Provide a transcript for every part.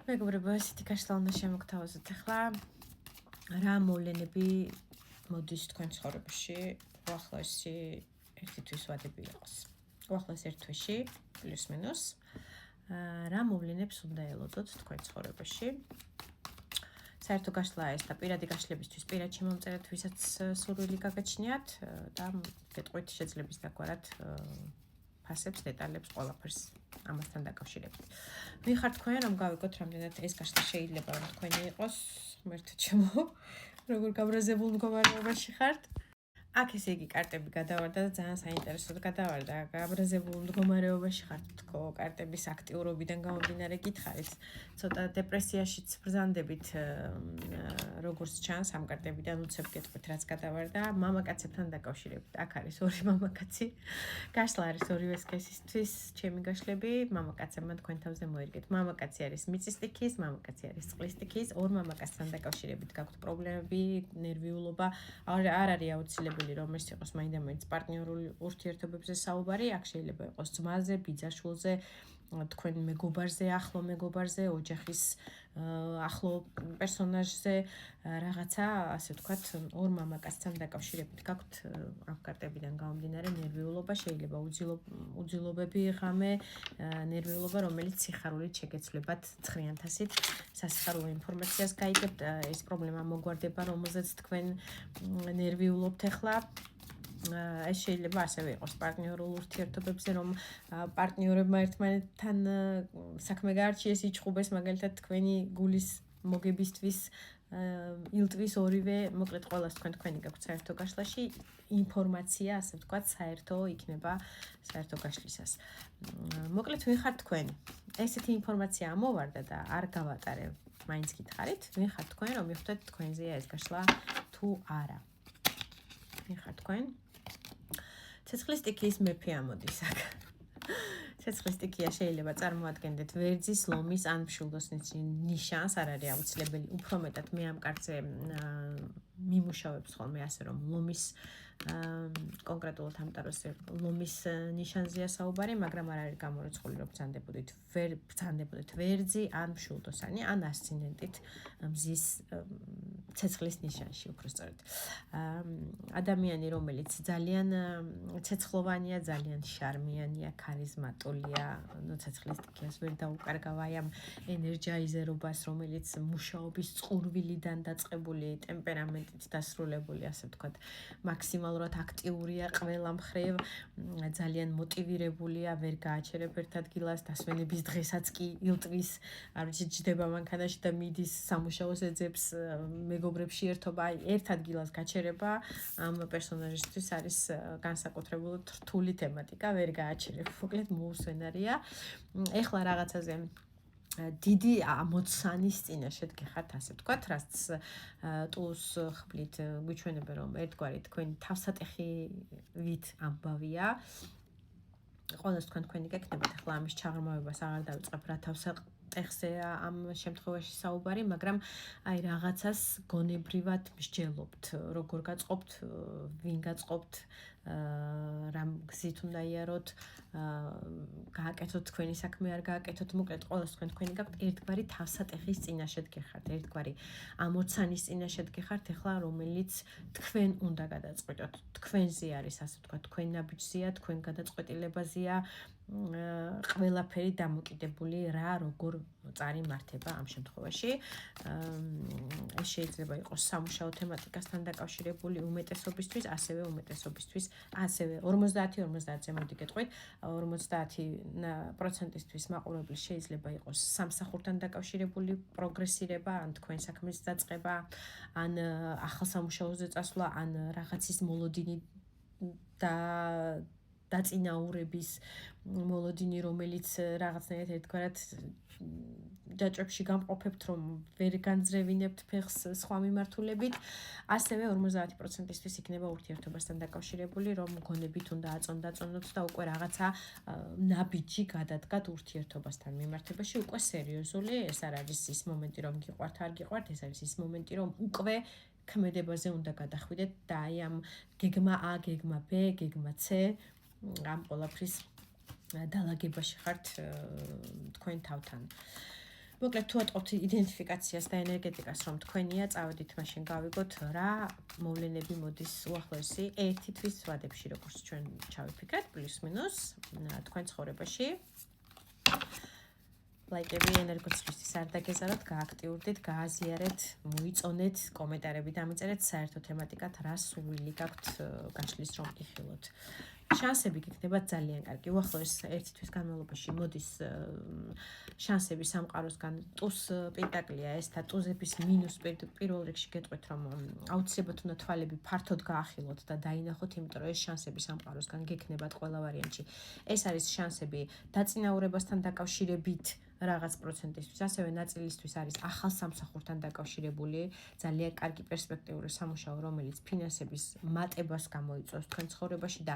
მეგობრებო, ესეთი გაშლა უნდა შემოგთავაზოთ ახლა. რა მოვლენები მოდის თქვენ ცხოვრებაში, უახლოესი ერთი თვის ვადები იყოს. უახლოეს ერთ თვეში, პლუს მინუს. რა მოვლენებს უნდა ელოდოთ თქვენ ცხოვრებაში? საერთო გაშლა ეს და პირადი გაშლებისთვის, პირად შემომწერეთ, ვისაც სურვილი გაგაჩნიათ და გეტყვით შეძლებს დაგვარად ფასებს, დეტალებს, ყველაფერს ამასთან დაკავშირებით. ვიხარ თქვენ, რომ გავიგოთ რამდენად ეს გაშლა შეიძლება რომ თქვენი იყოს, ღმერთო ჩემო, როგორ გაბრაზებულ მდგომარეობაში ხართ. აქ ესე იგი კარტები გადავარდა და ძალიან საინტერესოდ გადავარდა. გაბრაზებულ მდგომარეობაში ხართ თქო, კარტების აქტიურობიდან გამომდინარე გითხარით. ცოტა დეპრესიაშიც ბრძანდებით, როგორც ჩანს ამ კარტებიდან უცებ გეტყვით რაც გადავარდა. მამაკაცებთან დაკავშირებით. აქ არის ორი მამაკაცი. გაშლა არის ორივე სქესისთვის, ჩემი გაშლები, მამაკაცებმა თქვენ თავზე მოერგეთ. მამაკაცი არის მიწის სტიქის, მამაკაცი არის წყლის სტიქის, ორ მამაკაცთან დაკავშირებით გაქვთ პრობლემები, ნერვიულობა, არ არის აუცილებელი რომ ეს იყოს მაინდა-მაინც პარტნიორულ ურთიერთობებზე საუბარი, აქ შეიძლება იყოს ძმაზე, ბიძაშვილზე, თქვენ მეგობარზე, ახლო მეგობარზე, ოჯახის ახლო პერსონაჟზე, რაღაცა, ასე ვთქვათ, ორ მამაკაცთან დაკავშირებით გაქვთ ამ კარტებიდან გამომდინარე ნერვიულობა, შეიძლება უძილობები ღამე, ნერვიულობა, რომელიც სიხარულით შეგეცვლებათ ცხრიანთასით, სასიხარულო ინფორმაციას გაიგებთ, ეს პრობლემა მოგვარდება, რომელზეც თქვენ ნერვიულობთ ახლა. ეს შეიძლება ასევე იყოს პარტნიორულ ურთიერთობებზე, რომ პარტნიორებმა ერთმანეთთან საქმე გაარჩიეს, იჩხუბეს, მაგალითად თქვენი გულის მოგებისთვის, ილტვის ორივე, მოკლედ ყველას თქვენი გაქვთ საერთო გაშლაში, ინფორმაცია, ასე ვთქვათ, საერთო იქნება საერთო გაშლისას. მოკლედ ვინ ხართ თქვენ? ესეთი ინფორმაცია ამოვარდა და არ გავატარე, მაინც გითხარით, ვინ ხართ თქვენ, რომ მიხვდეთ თქვენზეა ეს გაშლა თუ არა. ვინ ხართ თქვენ? ცეცხლის სტიქიის მეფე ამოდის აქ. ცეცხლის სტიქია შეიძლება წარმოადგენდეთ ვერძის, ლომის ან მშვილდოს ნიშანს, არ არის აუცილებელი. უფრო მეტად მე ამ კარტზე მიმუშავებს ხოლმე ასე რომ ლომის კონკრეტულად ამ ტაროზე ლომის ნიშანზეა საუბარი, მაგრამ არ არის გამორიცხული რომ ბრძანდებოდეთ ვერძი ან მშვილდოსანი ან ასცენდენტით მზის ცეცხლის ნიშანში უფრო სწორედ. ადამიანი რომელიც ძალიან ცეცხლოვანია, ძალიან შარმიანია, ქარიზმატულია, ცეცხლის სტიქიას ვერ დაუკარგავ აი ამ ენერგიზერობას, რომელიც მუშაობის წყურვილიდან დაწყებული, ტემპერამენტით დასრულებული, ასე ვთქვათ, მაქსიმალურად აქტიურია ყველა მხრივ, ძალიან მოტივირებულია, ვერ გააჩერებ ერთ ადგილას, დასვენების დღესაც კი ილტვის, არ ვიცი, ჯდება მანქანაში და მიდის სამუშაოს ეძებს, მეგობრებში ერთობა, აი ერთ ადგილას გაჩერება ამ პერსონაჟისთვის არის განსაკუთრებული რთული თემატიკა, ვერ გააჩერებ, მოკლედ მოუსვენარია. ეხლა რაღაცაზე დიდი ამოცანის წინაშე გეხართ, ასე ვთქვათ, რაც ტულს ხბლით გვიჩვენებენ, რომ ერთგვარი თქვენი თავსატეხივით ამბავია. ყველას თქვენი გეკნებათ, ახლა ამის ჩაღრმავებას აღარ დავიწყებ, რა თავსატეხზეა ამ შემთხვევაში საუბარი, მაგრამ აი რაღაცას გონებრივად მსჯელობთ, როგორ გაწყობთ, ვინ გაწყობთ, რამ გზით უნდა იაროთ, გააკეთოთ თქვენი საქმე, არ გააკეთოთ, მოკლედ ყველას თქვენი გაქვთ ერთგვარი თავსატეხის წინაშე გეხართ, ერთგვარი ამოცანის წინაშე გეხართ, ახლა რომელიც თქვენ უნდა გადაწყვიტოთ, თქვენზე არის, ასე ვთქვათ, თქვენ ნაბიჯზეა, თქვენ გადაწყვეტილებაზეა, ყველაფერი დამოკიდებული რა როგორ წარიმართება ამ შემთხვევაში. ეს შეიძლება იყოს სამუშაო თემატიკასთან დაკავშირებული უმეტესობისთვის, ასევე 50-50-ზე მოდი გეტყვით, 50%-ისთვის მაყურებლის შეიძლება იყოს სამსახურთან დაკავშირებული პროგრესირება, ან თქვენ საქმის დაწყება, ან ახალ სამუშაოზე წასვლა, ან რაღაცის მოლოდინი და დაწინაურების მოლოდინი, რომელიც რაღაცნაირად ერთგვარად ჯაჭვებში გამყოფებთ, რომ ვერ განძრევინებთ ფეხს სხვა მიმართულებით, ასევე 50%-ისთვის იქნება ურთიერთობასთან დაკავშირებული, რომ გონებით უნდა აწონდაწონოთ და უკვე რაღაცა ნაბიჯი გადადგათ ურთიერთობასთან მიმართებაში, უკვე სერიოზული, ეს არ არის ის მომენტი, რომ გიყვართ, არ გიყვართ, ეს არის ის მომენტი, რომ უკვე ქმედებაზე უნდა გადახვიდეთ და აი ამ გეგმა A, გეგმა B, გეგმა C ამ ყველაფრის დალაგებაში ხართ თქვენ თავთან. მოკლედ თუ ატყობთ იდენტიფიკაციას და ენერგეტიკას რომ თქვენია, წავედით მაშინ გავიგოთ რა მოვლენები მოდის უახლოესი 1 თვის ვადებში, როგორც ჩვენ ჩავიფიქრეთ, პლუს მინუს თქვენ ცხოვრებაში. ლაიკები ენერგოცრისთვის არ დაგეზაროთ, გააქტიურდეთ, გააზიარეთ, მოიწონეთ, კომენტარები დამიწერეთ, საერთო თემატიკად რა სურვილი გაქვთ გაშლის რომ იხილოთ. შანსები გიქნებათ ძალიან კარგი. უახლოეს 1 თვის განმავლობაში მოდის შანსები სამყაროსგან. ტუს პენტაკლია ეს და ტუზების მინუს პირველ რიგში გეტყვით რომ აუცილებლად უნდა თვალები ფართოდ გაახილოთ და დაინახოთ, იმიტომ რომ ეს შანსები სამყაროსგან გექნებათ ყველა ვარიანტში. ეს არის შანსები დაწინაურებასთან დაკავშირებით რაღაც პროცენტისთვის, ასევე ნაწილისთვის არის ახალ სამსახურთან დაკავშირებული, ძალიან კარგი პერსპექტიული სამუშაო, რომელიც ფინანსების მატებას გამოიწვევს თქვენ ცხოვრებაში და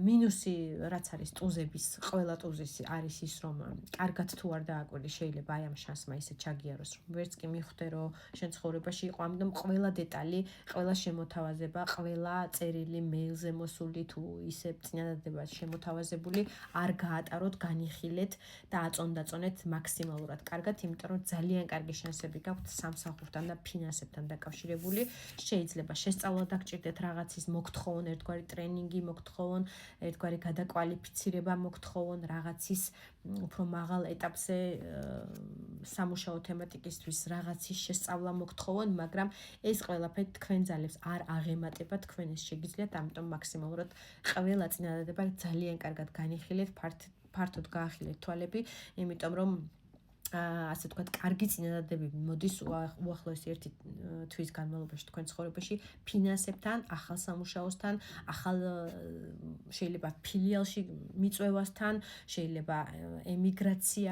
მინუსი რაც არის ტუზების, ყველა ტუზის არის ის, რომ კარგად თუ არ დააკვირდი, შეიძლება აი ამ შანსმა ისე ჩაგიაროს, რომ ვერც კი მიხვდე, რომ შენ ცხოვრებაში იყო, ამიტომ ყველა დეტალი, ყველა შემოთავაზება, ყველა წერილი მეილზე მოსული თუ ისე წინადადება შემოთავაზებული არ გაატაროთ, განიხილეთ და აწონდაწონეთ მაქსიმალურად კარგად, იმიტომ რომ ძალიან კარგი შანსები გაქვთ სამსახურთან და ფინანსებთან დაკავშირებული. შეიძლება შესწავლა დაგჭირდეთ რაღაცის მოგთხოვონ, ერთგვარი ტრენინგი მოგთხოვონ, ერთგვარი გადაკვალიფიცირება მოგთხოვონ რაღაცის უფრო მაღალ ეტაპზე სამუშაო თემატიკისთვის რაღაცის შესწავლა მოგთხოვონ, მაგრამ ეს ყველაფერი თქვენ ძალებს არ აღემატება, თქვენ ეს შეგიძლიათ, ამიტომ მაქსიმალურად ყველა წინადადება ძალიან კარგად განიხილეთ, ფართოდ გაახილეთ თვალები, იმიტომ რომ ასე ვთქვათ, კარგი წინადადებები მოდის უახლოესი 1 თვის განმავლობაში თქვენ ცხოვრებაში ფინანსებთან, ახალ სამუშაოსთან, ახალ შეიძლება ფილიალში მიწვევასთან, შეიძლება ემიგრაცია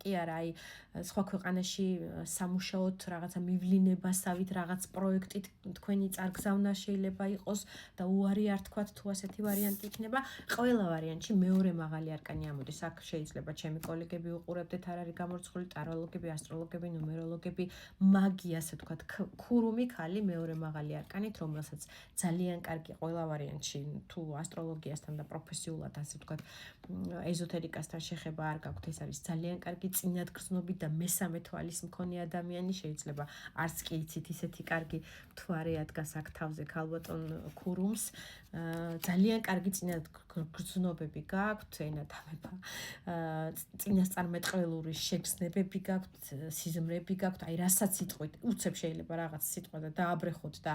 კი არა, აი სხვა ქვეყანაში სამუშაოდ რაღაცა მივლინებასავით, რაღაც პროექტით თქვენი წარგზავნა შეიძლება იყოს და უარი არ თქვათ თუ ასეთი ვარიანტი იქნება. ყველა ვარიანტში მეორე მაღალი არკანი ამოდის. აქ შეიძლება ჩემი კოლეგები უყურებდეთ, არ არის გამორიცხული ტაროლოგები, ასტროლოგები, ნუმეროლოგები, მაგია, ასე ვთქვათ, ქურუმი ქალი მეორე მაღალი არკანით, რომელსაც ძალიან კარგი ყველა ვარიანტში თუ ასტროლოგიასთან და პროფესიულად, ასე ვთქვათ, ეზოთერიკასთან შეხება არ გაქვთ, ეს არის ძალიან კარგი წინადგრძნობით და მესამე თვალის მქონე ადამიანი, შეიძლება არც კი იცით ისეთი კარგი მთვარე ადგას აქ თავზე ქალბატონ ქურუმს. ძალიან კარგი წინადგრძნობები გაქვთ, ენათამება, წინასწარმეტყველური შეგრძნებები გაქვთ, სიზმრები გაქვთ, აი რასაც იტყვით, უცებ შეიძლება რაღაც სიტყვა და დააბრეხოთ და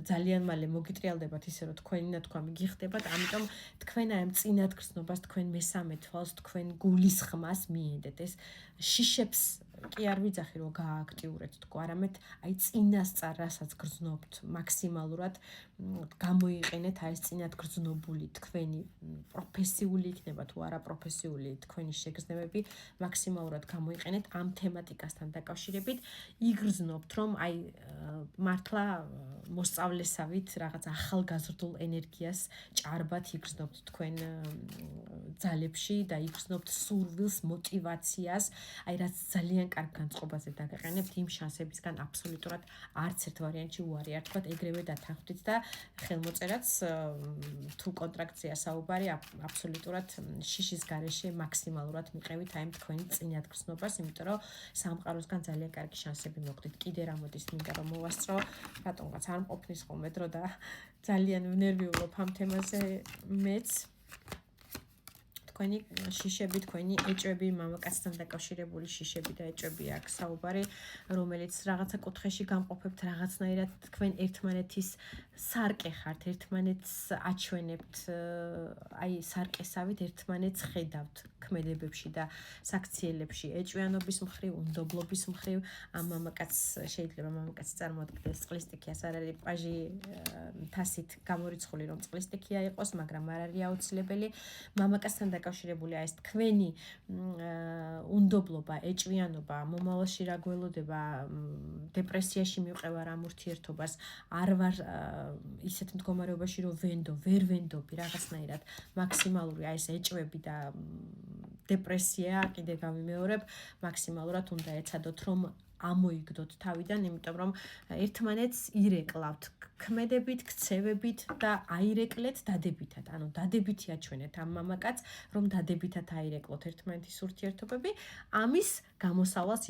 ძალიან მალე მოგიტრიალდებათ ისე რომ თქვენი ნათქვამი გიხდებათ, ამიტომ თქვენ აი ამ წინადგრძნობას, თქვენ მესამე თვალს, თქვენ გულის ხმას მიენდეთ. ეს შიშებს კი არ ვიძახი რომ გაააქტიურეთ თქო, არამედ აი წინასწარ რასაც გრძნობთ მაქსიმალურად გამოიყენეთ აი ეს წინადგრძნებული თქვენი პროფესიული იქნება თუ არა პროფესიული თქვენი შეგრძნებები მაქსიმალურად გამოიყენეთ ამ თემატიკასთან დაკავშირებით, იგრძნობთ რომ აი მართლა მოსწავლესავით რაღაც ახალგაზრდულ ენერგიას ჭარბად იგრძნობთ თქვენ ძალებში და იგრძნობთ სურვილს, მოტივაციას, აი რაც ძალიან კარგ განწყობაზე დაგაყენებთ იმ შანსებისგან აბსოლუტურად არც ერთ ვარიანტში უარი არ თქვათ, ეგრევე დათანხმდით და ხელმოწერაც თუ კონტრაქტზეა საუბარი, აბსოლუტურად შიშის გარეშე მაქსიმალურად მიყევით აი თქვენი წინადგრძნობას, იმიტომ რომ სამყაროსგან ძალიან კარგი შანსები მოგდით. კიდე რა მოდის, მინდა რომ მოვასწრო, რატომღაც არ მყოფნის ხოლმე დრო და ძალიან ვნერვიულობ ამ თემაზე მეც. თქვენი შიშები, თქვენი ეჭვები, მამაკაცთან დაკავშირებული შიშები და ეჭვები აქვს საუბარი, რომელიც რაღაცა კუთხეში გამყოფებთ, რაღაცნაირად თქვენ ერთმანეთის სარკე ხართ, ერთმანეთს აჩვენებთ, აი სარკესავით ერთმანეთს ხედავთ ქმედებებში და საქციელებში, ეჭვიანობის მხრივ, უნდობლობის მხრივ, ამ მამაკაცს შეიძლება მამაკაცი წარმოადგენდეს წყლის სტიქიას, არ არის პაჟი თასით გამორიცხული რომ წყლის სტიქია იყოს, მაგრამ არ არის აუცილებელი. მამაკაცთან დაკავშირებულია ეს თქვენი უნდობლობა, ეჭვიანობა, მომავალში რა გველოდება, დეპრესიაში მივყევა რამ ურთიერთობას, არ ვარ ისეთ მდგომარეობაში რომ ვერ ვენდობი რაღაცნაირად მაქსიმალური აი ეს ეჭვები და დეპრესია, კიდე გავიმეორებ, მაქსიმალურად უნდა ეცადოთ რომ ამოიგდოთ თავიდან, იმიტომ რომ ერთმანეთს ირეკლავთ ქმედებით, ქცევებით და აირეკლეთ დადებითად. ანუ დადებითი აჩვენეთ ამ მამაკაცს, რომ დადებითად აირეკლოთ ერთმანეთის ურთიერთობები, ამის გამოსავალს